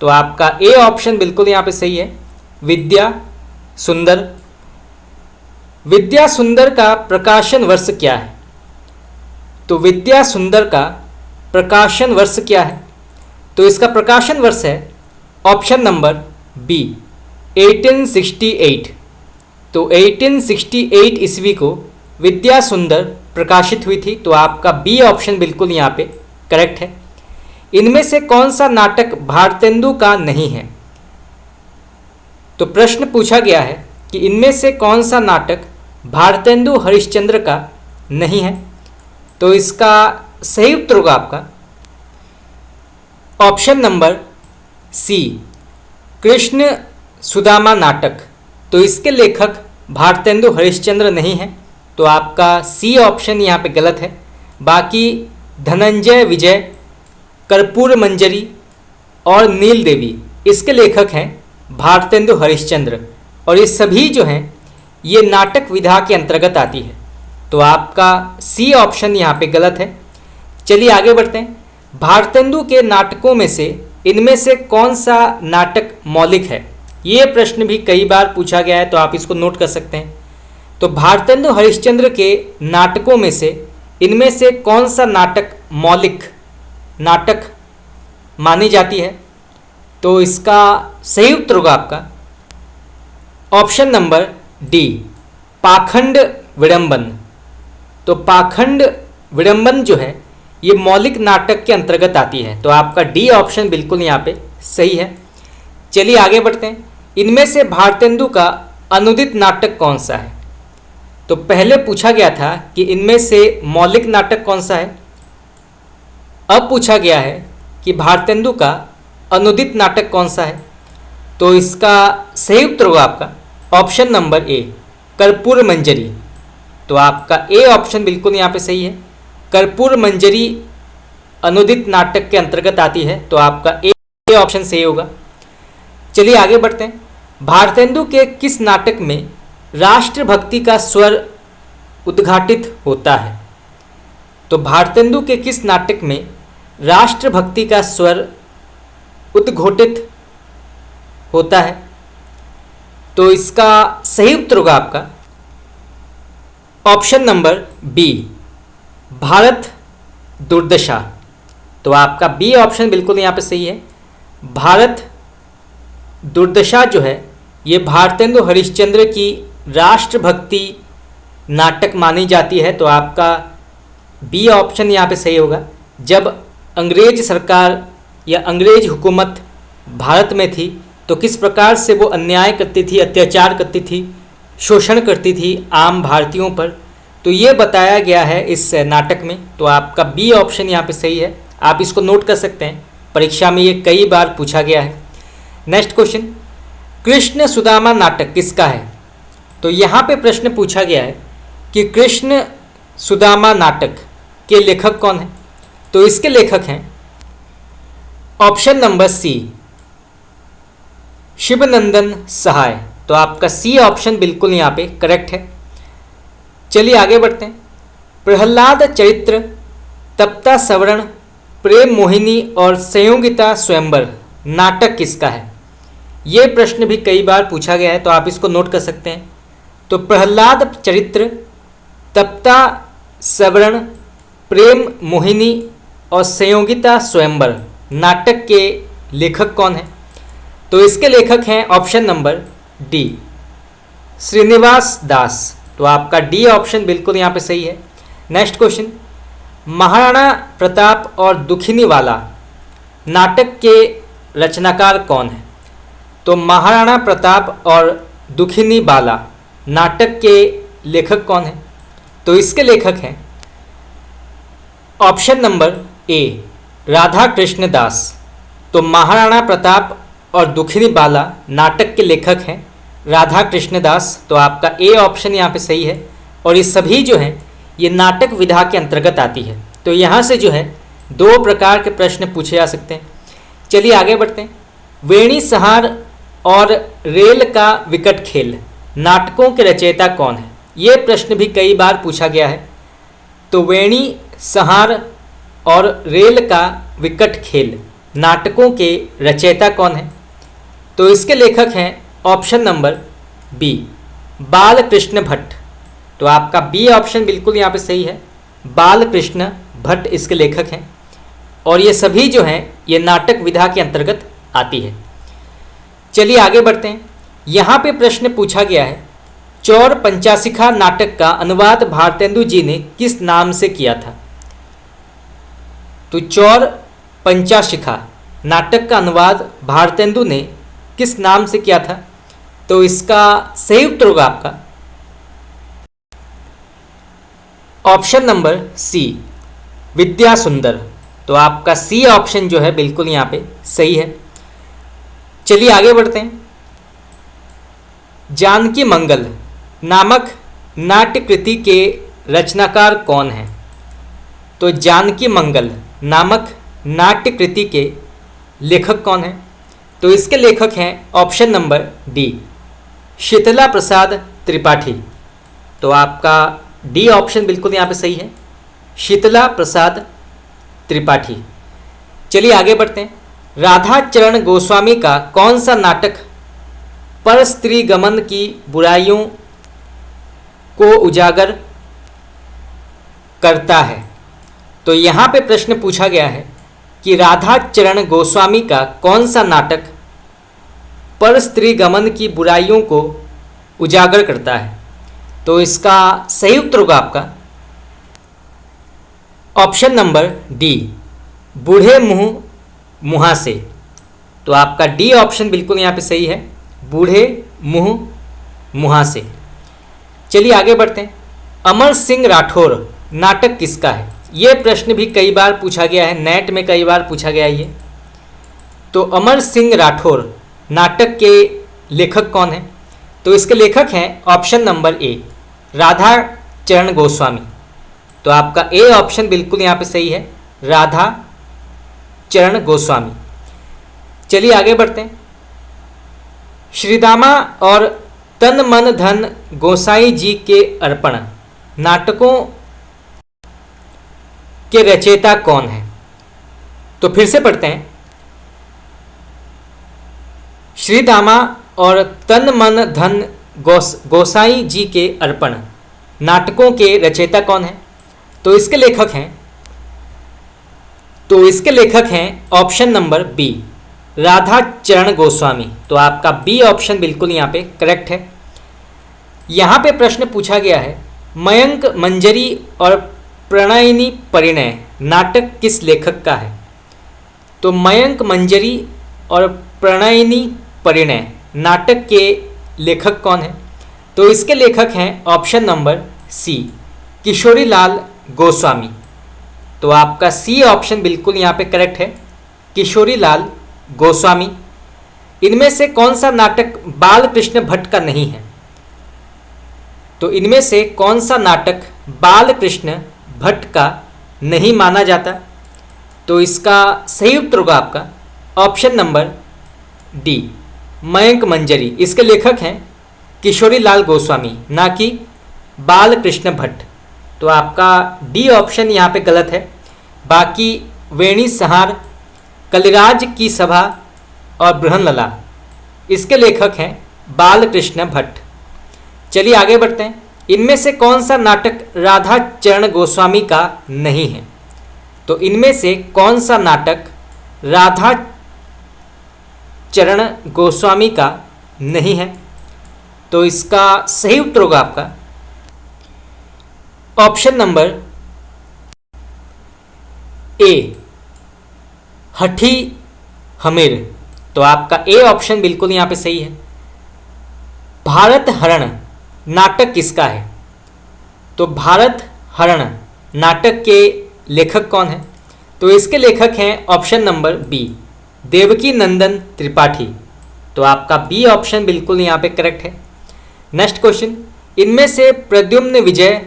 तो आपका ए ऑप्शन बिल्कुल यहाँ पे सही है, विद्या सुंदर। विद्या सुंदर का प्रकाशन वर्ष क्या है? तो विद्या सुंदर का प्रकाशन वर्ष क्या है? तो इसका प्रकाशन वर्ष है ऑप्शन नंबर बी 1868। तो 1868 ईस्वी को विद्या सुंदर प्रकाशित हुई थी। तो आपका बी ऑप्शन बिल्कुल यहाँ पे करेक्ट है। इनमें से कौन सा नाटक भारतेंदु का नहीं है? तो प्रश्न पूछा गया है कि इनमें से कौन सा नाटक भारतेंदु हरिश्चंद्र का नहीं है? तो इसका सही उत्तर होगा आपका option number C Krishna Sudama नाटक। तो इसके लेखक भारतेंदु हरिश्चंद्र नहीं है। तो आपका सी ऑप्शन यहाँ पे गलत है। बाकी धनंजय विजय, कर्पूर मंजरी और नील देवी इसके लेखक हैं भारतेंदु हरिश्चंद्र, और ये सभी जो हैं ये नाटक विधा के अंतर्गत आती है। तो आपका सी ऑप्शन यहाँ पे गलत है। चलिए आगे बढ़ते हैं। भारतेंदु के नाटकों में से इनमें से कौन सा नाटक मौलिक है? ये प्रश्न भी कई बार पूछा गया है, तो आप इसको नोट कर सकते हैं। तो भारतेंदु हरिश्चंद्र के नाटकों में से इनमें से कौन सा नाटक मौलिक नाटक मानी जाती है? तो इसका सही उत्तर होगा आपका ऑप्शन नंबर डी पाखंड विडंबन। तो पाखंड विडंबन जो है ये मौलिक नाटक के अंतर्गत आती है। तो आपका डी ऑप्शन बिल्कुल यहाँ पे सही है। चलिए आगे बढ़ते हैं। इनमें से भारतेंदु का अनुदित नाटक कौन सा है? तो पहले पूछा गया था कि इनमें से मौलिक नाटक कौन सा है। अब पूछा गया है कि भारतेंदु का अनुदित नाटक कौन सा है। तो इसका सही उत्तर होगा आपका ऑप्शन नंबर ए कर्पूर मंजरी। तो आपका ए ऑप्शन बिल्कुल यहाँ पे सही है। कर्पूर मंजरी अनुदित नाटक के अंतर्गत आती है। तो आपका ए ऑप्शन सही होगा। चलिए आगे बढ़ते हैं। भारतेंदु के किस नाटक में राष्ट्रभक्ति का स्वर उद्घाटित होता है? तो भारतेंदु के किस नाटक में राष्ट्रभक्ति का स्वर उद्घोटित होता है? तो इसका सही उत्तर होगा आपका ऑप्शन नंबर बी, भारत दुर्दशा। तो आपका बी ऑप्शन बिल्कुल यहाँ पे सही है। भारत दुर्दशा जो है ये भारतेंदु हरिश्चंद्र की राष्ट्रभक्ति नाटक मानी जाती है। तो आपका बी ऑप्शन यहाँ पे सही होगा। जब अंग्रेज सरकार या अंग्रेज हुकूमत भारत में थी तो किस प्रकार से वो अन्याय करती थी, अत्याचार करती थी, शोषण करती थी आम भारतीयों पर, तो ये बताया गया है इस नाटक में। तो आपका बी ऑप्शन यहाँ पे सही है। आप इसको नोट कर सकते हैं, परीक्षा में ये कई बार पूछा गया है। नेक्स्ट क्वेश्चन, कृष्ण सुदामा नाटक किसका है? तो यहाँ पे प्रश्न पूछा गया है कि कृष्ण सुदामा नाटक के लेखक कौन है? तो इसके लेखक हैं ऑप्शन नंबर सी, शिवनंदन सहाय। तो आपका सी ऑप्शन बिल्कुल यहाँ पे करेक्ट है। चलिए आगे बढ़ते हैं। प्रहलाद चरित्र, तप्ता सवर्ण, प्रेम मोहिनी और संयोगिता स्वयंवर नाटक किसका है? ये प्रश्न भी कई बार पूछा गया है, तो आप इसको नोट कर सकते हैं। तो प्रहलाद चरित्र, तप्ता सवर्ण, प्रेम मोहिनी और संयोगिता स्वयंवर नाटक के लेखक कौन हैं? तो इसके लेखक हैं ऑप्शन नंबर डी, श्रीनिवास दास। तो आपका डी ऑप्शन बिल्कुल यहाँ पे सही है। नेक्स्ट क्वेश्चन, महाराणा प्रताप और दुखिनी वाला नाटक के रचनाकार कौन है? तो महाराणा प्रताप और दुखिनी बाला नाटक के लेखक कौन हैं? तो इसके लेखक हैं option number A, Radha Krishna Das. तो महाराणा प्रताप और दुखिनी बाला नाटक के लेखक हैं राधा कृष्ण दास। तो आपका ए ऑप्शन यहाँ पे सही है। और ये सभी जो हैं ये नाटक विधा के अंतर्गत आती है। तो यहाँ से जो है दो प्रकार के प्रश्न पूछे जा सकते हैं। चलिए आगे बढ़ते हैं। वेणी संहार और रेल का विकट खेल नाटकों के रचयिता कौन है? ये प्रश्न भी कई बार पूछा गया है। तो वेणी संहार और रेल का विकट खेल नाटकों के रचयिता कौन है? तो इसके लेखक हैं option number B, Balkrishna Bhatt. तो आपका बी ऑप्शन बिल्कुल यहाँ पे सही है, बालकृष्ण भट्ट इसके लेखक हैं। और ये सभी जो हैं ये नाटक विधा के अंतर्गत आती है। चलिए आगे बढ़ते हैं। यहाँ पे प्रश्न पूछा गया है, चौर पंचाशिखा नाटक का अनुवाद भारतेंदु जी ने किस नाम से किया था? तो चौर पंचाशिखा नाटक का अनुवाद भारतेंदु ने किस नाम से किया था? तो इसका सही उत्तर होगा आपका ऑप्शन नंबर सी, विद्या सुंदर। तो आपका सी ऑप्शन जो है बिल्कुल यहाँ पे सही है। चलिए आगे बढ़ते हैं। जानकी मंगल नामक नाट्य कृति के रचनाकार कौन है? तो जानकी मंगल नामक नाट्य कृति के लेखक कौन है? तो इसके लेखक हैं option number D, Sheetla Prasad Tripathi. तो आपका डी ऑप्शन बिल्कुल यहाँ पे सही है, शीतला प्रसाद त्रिपाठी। चलिए आगे बढ़ते हैं। राधा चरण गोस्वामी का कौन सा नाटक पर स्त्री गमन की बुराइयों को उजागर करता है? तो यहाँ पे प्रश्न पूछा गया है कि राधा चरण गोस्वामी का कौन सा नाटक पर स्त्री गमन की बुराइयों को उजागर करता है? तो इसका सही उत्तर होगा आपका ऑप्शन नंबर डी, बूढ़े मुंह मुहासे। तो आपका डी ऑप्शन बिल्कुल यहाँ पे सही है, बूढ़े मुंह मुहासे। चलिए आगे बढ़ते हैं। अमर सिंह राठौर नाटक किसका है? ये प्रश्न भी कई बार पूछा गया है, नेट में कई बार पूछा गया है ये। तो अमर सिंह राठौर नाटक के लेखक कौन हैं? तो इसके लेखक हैं ऑप्शन नंबर ए, राधा चरण गोस्वामी। तो आपका ए ऑप्शन बिल्कुल यहाँ पे सही है, राधा चरण गोस्वामी। चलिए आगे बढ़ते हैं। श्रीदामा और तन मन धन गोसाई जी के अर्पण नाटकों के रचयिता कौन है? तो फिर से पढ़ते हैं। श्रीदामा और तन मन धन गोसाई जी के अर्पण नाटकों के रचयिता कौन है? तो इसके लेखक हैं ऑप्शन नंबर बी, राधा चरण गोस्वामी। तो आपका बी ऑप्शन बिल्कुल यहाँ पे करेक्ट है। यहाँ पे प्रश्न पूछा गया है, मयंक मंजरी और प्रणयिनी परिणय नाटक किस लेखक का है? तो मयंक मंजरी और प्रणयिनी परिणय नाटक के लेखक कौन है? तो इसके लेखक हैं ऑप्शन नंबर सी, किशोरी लाल गोस्वामी। तो आपका सी ऑप्शन बिल्कुल यहाँ पे करेक्ट है, किशोरी लाल गोस्वामी। इनमें से कौन सा नाटक बाल कृष्ण भट्ट का नहीं है? तो इनमें से कौन सा नाटक बाल कृष्ण भट्ट का नहीं माना जाता? तो इसका सही उत्तर होगा आपका ऑप्शन नंबर डी, मयंक मंजरी। इसके लेखक हैं किशोरी लाल गोस्वामी, ना कि बाल कृष्ण भट्ट। तो आपका डी ऑप्शन यहाँ पे गलत है। बाकी वेणी सहार, कलिराज की सभा और बृहनलला, इसके लेखक हैं बाल कृष्ण भट्ट। चलिए आगे बढ़ते हैं। इनमें से कौन सा नाटक राधा चरण गोस्वामी का नहीं है? तो इनमें से कौन सा नाटक राधा चरण गोस्वामी का नहीं है? तो इसका सही उत्तर होगा आपका ऑप्शन नंबर ए, हठी हमीर। तो आपका ए ऑप्शन बिल्कुल यहाँ पे सही है। भारत हरण नाटक किसका है? तो भारत हरण नाटक के लेखक कौन है? तो इसके लेखक हैं ऑप्शन नंबर बी, देवकी नंदन त्रिपाठी। तो आपका बी ऑप्शन बिल्कुल यहाँ पे करेक्ट है। नेक्स्ट क्वेश्चन, इनमें से प्रद्युम्न विजय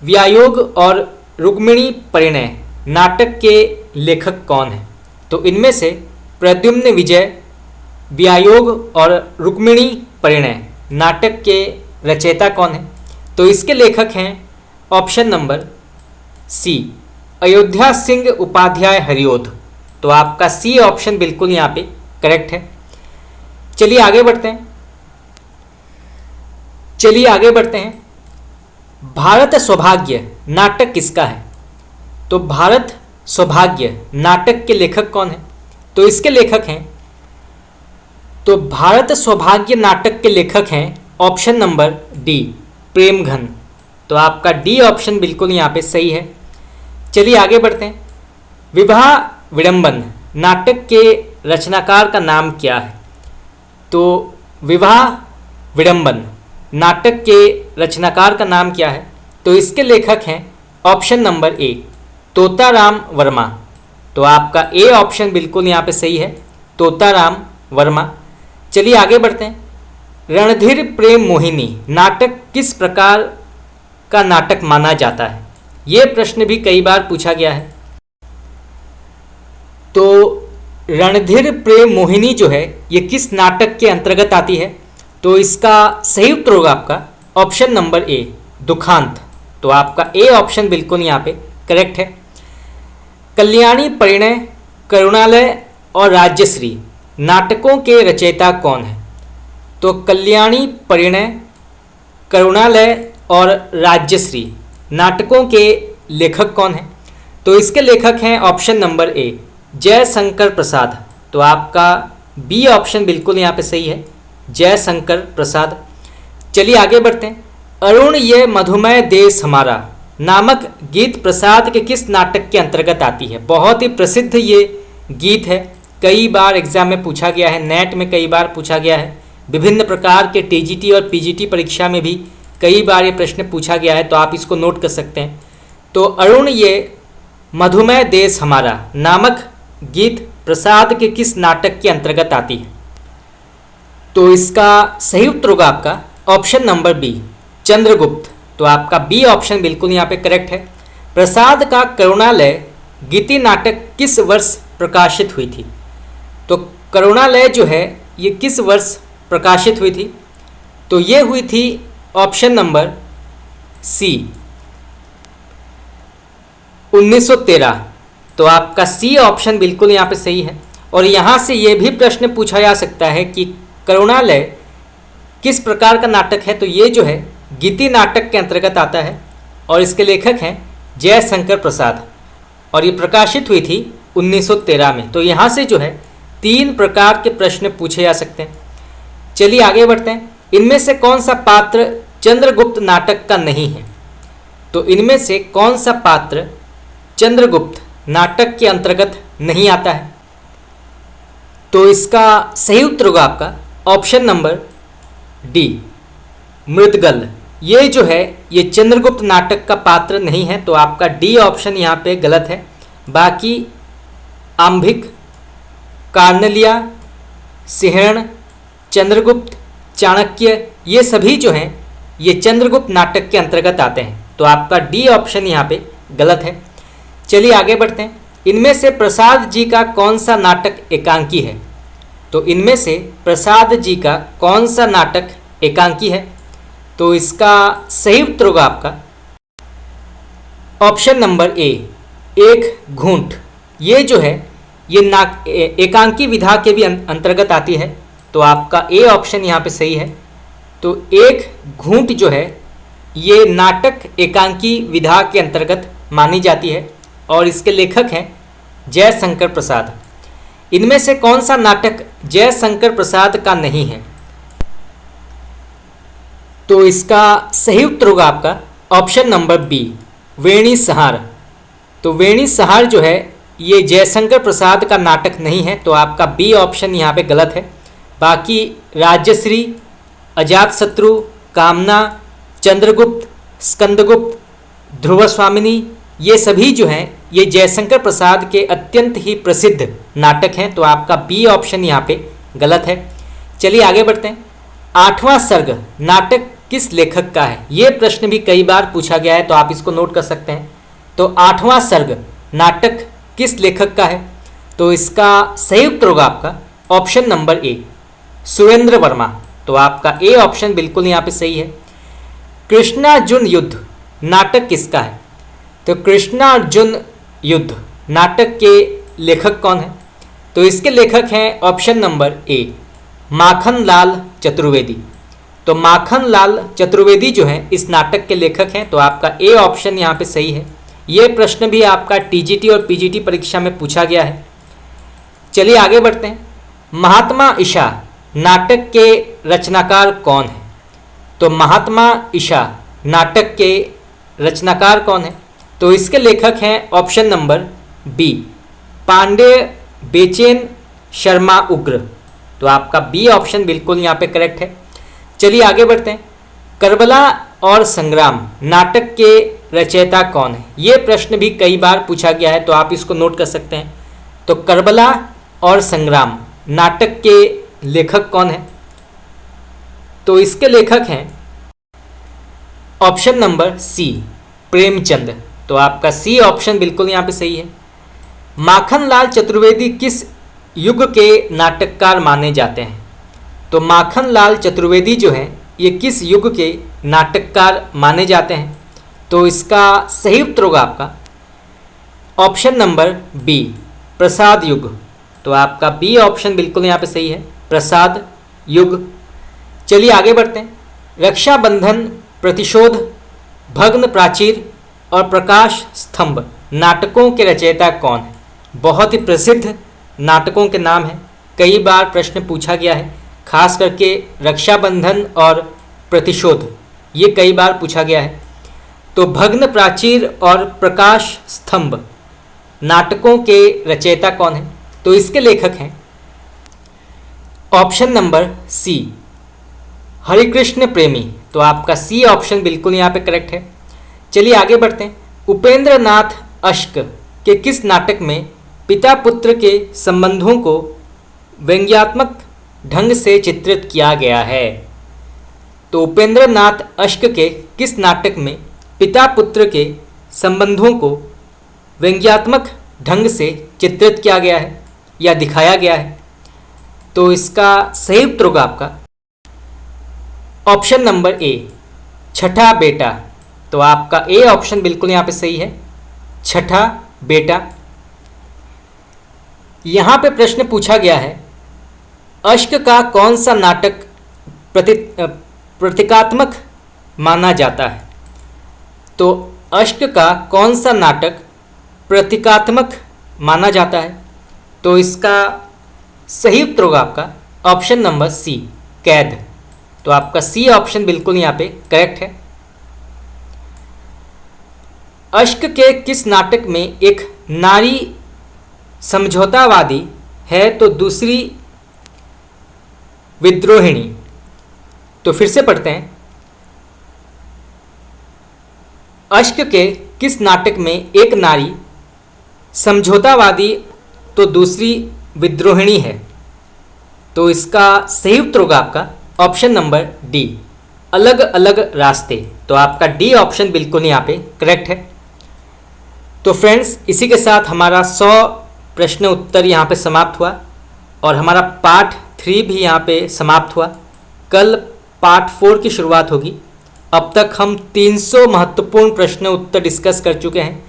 व्यायोग और रुक्मिणी परिणय नाटक के लेखक कौन है? तो इनमें से प्रद्युम्न विजय व्यायोग और रुक्मिणी परिणय नाटक के रचयिता कौन है? तो इसके लेखक हैं option number C, Ayodhya Singh Upadhyay Hariaudh. तो आपका सी ऑप्शन बिल्कुल यहाँ पे करेक्ट है। चलिए आगे बढ़ते हैं। भारत सौभाग्य नाटक किसका है? तो भारत सौभाग्य नाटक के लेखक कौन है? तो इसके लेखक हैं, तो भारत सौभाग्य नाटक के लेखक हैं ऑप्शन नंबर डी, प्रेमघन। तो आपका डी ऑप्शन बिल्कुल यहाँ पे सही है। चलिए आगे बढ़ते हैं। विवाह विडंबन नाटक के रचनाकार का नाम क्या है? तो विवाह विडंबन नाटक के रचनाकार का नाम क्या है? तो इसके लेखक हैं ऑप्शन नंबर ए, तोताराम वर्मा। तो आपका ए ऑप्शन बिल्कुल यहाँ पे सही है, तोताराम वर्मा। चलिए आगे बढ़ते हैं। रणधीर प्रेम मोहिनी नाटक किस प्रकार का नाटक माना जाता है? ये प्रश्न भी कई बार पूछा गया है। तो रणधीर प्रेम मोहिनी जो है ये किस नाटक के अंतर्गत आती है? तो इसका सही उत्तर होगा आपका ऑप्शन नंबर ए, दुखांत। तो आपका ए ऑप्शन बिल्कुल यहाँ पे करेक्ट है। कल्याणी परिणय, करुणालय और राज्यश्री नाटकों के रचयिता कौन है? तो कल्याणी परिणय, करुणालय और राज्यश्री नाटकों के लेखक कौन हैं? तो इसके लेखक हैं ऑप्शन नंबर ए, जयशंकर प्रसाद। तो आपका बी ऑप्शन बिल्कुल यहाँ पे सही है, जयशंकर प्रसाद। चलिए आगे बढ़ते हैं। अरुण ये मधुमेह देश हमारा नामक गीत प्रसाद के किस नाटक के अंतर्गत आती है? बहुत ही प्रसिद्ध ये गीत है, कई बार एग्जाम में पूछा गया है, नेट में कई बार पूछा गया है, विभिन्न प्रकार के टीजीटी और पीजीटी परीक्षा में भी कई बार ये प्रश्न पूछा गया है, तो आप इसको नोट कर सकते हैं। तो अरुण ये मधुमेह देश हमारा नामक गीत प्रसाद के किस नाटक के अंतर्गत आती है? तो इसका सही उत्तर होगा आपका ऑप्शन नंबर बी, चंद्रगुप्त। तो आपका बी ऑप्शन बिल्कुल यहाँ पे करेक्ट है। प्रसाद का करुणालय गीति नाटक किस वर्ष प्रकाशित हुई थी? तो करुणालय जो है ये किस वर्ष प्रकाशित हुई थी? तो ये हुई थी ऑप्शन नंबर सी, 1913। तो आपका सी ऑप्शन बिल्कुल यहाँ पे सही है। और यहाँ से ये भी प्रश्न पूछा जा सकता है कि करुणालय किस प्रकार का नाटक है? तो ये जो है गीति नाटक के अंतर्गत आता है और इसके लेखक हैं जयशंकर प्रसाद और ये प्रकाशित हुई थी 1913 में। तो यहाँ से जो है 3 प्रकार के प्रश्न पूछे जा सकते हैं। चलिए आगे बढ़ते हैं। इनमें से कौन सा पात्र चंद्रगुप्त नाटक का नहीं है? तो इनमें से कौन सा पात्र चंद्रगुप्त नाटक के अंतर्गत नहीं आता है? तो इसका सही उत्तर होगा आपका ऑप्शन नंबर डी, मृदगल। ये जो है ये चंद्रगुप्त नाटक का पात्र नहीं है, तो आपका डी ऑप्शन यहाँ पे गलत है। बाकी आंभिक, कार्नलिया, सिंहरण, चंद्रगुप्त, चाणक्य ये सभी जो हैं ये चंद्रगुप्त नाटक के अंतर्गत आते हैं, तो आपका डी ऑप्शन यहाँ पे गलत है। चलिए आगे बढ़ते हैं। इनमें से प्रसाद जी का कौन सा नाटक एकांकी है? तो इनमें से प्रसाद जी का कौन सा नाटक एकांकी है? तो इसका सही उत्तर होगा आपका ऑप्शन नंबर ए, एक घूंट। ये जो है ये एकांकी विधा के भी अंतर्गत आती है, तो आपका ए ऑप्शन यहाँ पे सही है। तो एक घूंट जो है ये नाटक एकांकी विधा के अंतर्गत मानी जाती है और इसके लेखक हैं जयशंकर प्रसाद। इनमें से कौन सा नाटक जयशंकर प्रसाद का नहीं है? तो इसका सही उत्तर होगा आपका ऑप्शन नंबर बी, वेणी सहार। तो वेणी सहार जो है ये जयशंकर प्रसाद का नाटक नहीं है, तो आपका बी ऑप्शन यहाँ पे गलत है। बाकी राज्यश्री, अजातशत्रु, कामना, चंद्रगुप्त, स्कंदगुप्त, ध्रुव स्वामिनी ये सभी जो हैं ये जयशंकर प्रसाद के अत्यंत ही प्रसिद्ध नाटक हैं, तो आपका बी ऑप्शन यहाँ पे गलत है। चलिए आगे बढ़ते हैं। 8वां सर्ग नाटक किस लेखक का है? ये प्रश्न भी कई बार पूछा गया है, तो आप इसको नोट कर सकते हैं। तो 8वां सर्ग नाटक किस लेखक का है? तो इसका सही उत्तर होगा आपका ऑप्शन नंबर ए, सुरेंद्र वर्मा। तो आपका ए ऑप्शन बिल्कुल यहाँ पे सही है। कृष्णार्जुन युद्ध नाटक किसका है? तो कृष्णार्जुन युद्ध नाटक के लेखक कौन है? तो इसके लेखक हैं ऑप्शन नंबर ए, माखनलाल चतुर्वेदी। तो माखनलाल चतुर्वेदी जो हैं इस नाटक के लेखक हैं, तो आपका ए ऑप्शन यहाँ पे सही है। ये प्रश्न भी आपका टीजीटी और पीजीटी परीक्षा में पूछा गया है। चलिए आगे बढ़ते हैं। महात्मा ईशा नाटक के रचनाकार कौन है? तो महात्मा ईशा नाटक के रचनाकार कौन है? तो इसके लेखक हैं ऑप्शन नंबर बी, पांडे बेचैन शर्मा उग्र। तो आपका बी ऑप्शन बिल्कुल यहाँ पे करेक्ट है। चलिए आगे बढ़ते हैं। करबला और संग्राम नाटक के रचयिता कौन है? ये प्रश्न भी कई बार पूछा गया है, तो आप इसको नोट कर सकते हैं। तो करबला और संग्राम नाटक के लेखक कौन है? तो इसके लेखक हैं ऑप्शन नंबर सी, प्रेमचंद। तो आपका सी ऑप्शन बिल्कुल यहाँ पे सही है। माखनलाल चतुर्वेदी किस युग के नाटककार माने जाते हैं? तो माखनलाल चतुर्वेदी जो हैं ये किस युग के नाटककार माने जाते हैं? तो इसका सही उत्तर होगा आपका ऑप्शन नंबर बी, प्रसाद युग। तो आपका बी ऑप्शन बिल्कुल यहाँ पे सही है, प्रसाद युग। चलिए आगे बढ़ते हैं। रक्षाबंधन, प्रतिशोध, भग्न प्राचीर और प्रकाश स्तंभ नाटकों के रचयिता कौन है? बहुत ही प्रसिद्ध नाटकों के नाम हैं, कई बार प्रश्न पूछा गया है, खास करके रक्षाबंधन और प्रतिशोध ये कई बार पूछा गया है। तो भग्न प्राचीर और प्रकाश स्तंभ नाटकों के रचयिता कौन है? तो इसके लेखक हैं ऑप्शन नंबर सी, हरिकृष्ण प्रेमी। तो आपका सी ऑप्शन बिल्कुल यहाँ पे करेक्ट है। चलिए आगे बढ़ते हैं। उपेंद्र नाथ अश्क के किस नाटक में पिता पुत्र के संबंधों को व्यंग्यात्मक ढंग से चित्रित किया गया है? तो उपेंद्र नाथ अश्क के किस नाटक में पिता पुत्र के संबंधों को व्यंग्यात्मक ढंग से चित्रित किया गया है या दिखाया गया है? तो इसका सही उत्तर होगा आपका ऑप्शन नंबर ए, छठा बेटा। तो आपका ए ऑप्शन बिल्कुल यहाँ पे सही है, छठा बेटा। यहाँ पे प्रश्न पूछा गया है अश्क का कौन सा नाटक प्रतीकात्मक माना जाता है? तो अश्क का कौन सा नाटक प्रतीकात्मक माना जाता है? तो इसका सही उत्तर होगा आपका ऑप्शन नंबर सी, कैद। तो आपका सी ऑप्शन बिल्कुल यहाँ पे करेक्ट है। अश्क के किस नाटक में एक नारी समझौतावादी है तो दूसरी विद्रोहिणी? तो फिर से पढ़ते हैं। अश्क के किस नाटक में एक नारी समझौतावादी तो दूसरी विद्रोहिणी है? तो इसका सही उत्तर होगा आपका ऑप्शन नंबर डी, अलग अलग रास्ते। तो आपका डी ऑप्शन बिल्कुल यहाँ पे करेक्ट है। तो फ्रेंड्स, इसी के साथ हमारा 100 प्रश्न उत्तर यहाँ पे समाप्त हुआ और हमारा पार्ट 3 भी यहाँ पे समाप्त हुआ। कल पार्ट 4 की शुरुआत होगी। अब तक हम 300 महत्वपूर्ण प्रश्न उत्तर डिस्कस कर चुके हैं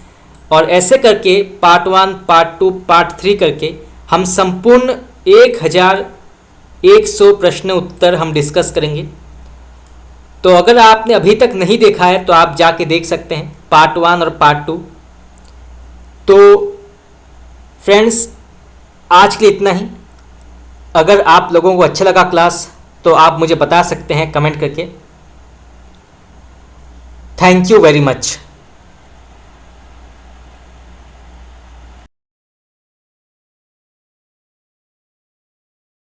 और ऐसे करके पार्ट 1, पार्ट 2, पार्ट 3 करके हम संपूर्ण 1100 प्रश्न उत्तर हम डिस्कस करेंगे। तो अगर आपने अभी तक नहीं देखा है तो आप जाके देख सकते हैं पार्ट 1 और पार्ट 2। तो फ्रेंड्स, आज के लिए इतना ही। अगर आप लोगों को अच्छा लगा क्लास तो आप मुझे बता सकते हैं कमेंट करके। Thank you very much.